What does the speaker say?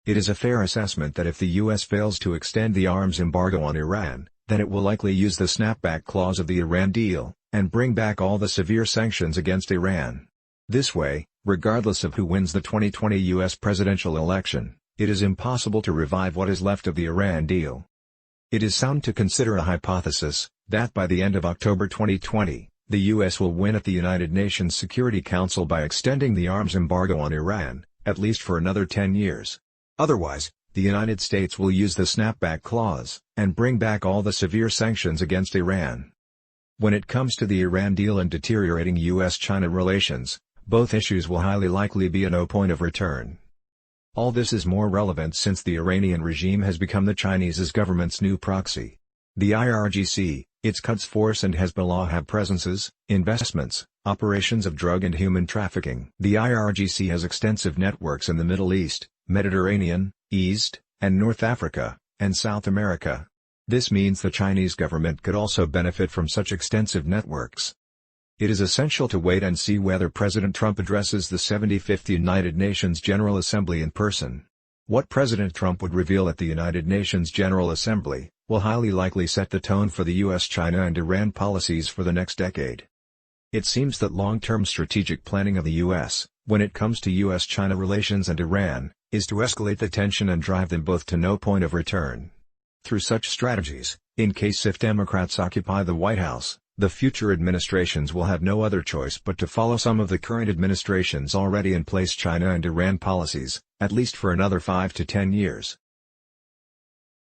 It is a fair assessment that if the U.S. fails to extend the arms embargo on Iran, then it will likely use the snapback clause of the Iran deal, and bring back all the severe sanctions against Iran. This way, regardless of who wins the 2020 U.S. presidential election, it is impossible to revive what is left of the Iran deal. It is sound to consider a hypothesis, that by the end of October 2020, the U.S. will win at the United Nations Security Council by extending the arms embargo on Iran, at least for another 10 years. Otherwise, the United States will use the snapback clause, and bring back all the severe sanctions against Iran. When it comes to the Iran deal and deteriorating U.S.-China relations, both issues will highly likely be a no point of return. All this is more relevant since the Iranian regime has become the Chinese government's new proxy. The IRGC, its Quds Force and Hezbollah have presences, investments, operations of drug and human trafficking. The IRGC has extensive networks in the Middle East, Mediterranean, East, and North Africa, and South America. This means the Chinese government could also benefit from such extensive networks. It is essential to wait and see whether President Trump addresses the 75th United Nations General Assembly in person. What President Trump would reveal at the United Nations General Assembly will highly likely set the tone for the U.S., China and Iran policies for the next decade. It seems that long-term strategic planning of the U.S., when it comes to U.S.-China relations and Iran, is to escalate the tension and drive them both to no point of return. Through such strategies, in case if Democrats occupy the White House, the future administrations will have no other choice but to follow some of the current administration's already in place China and Iran policies, at least for another 5 to 10 years.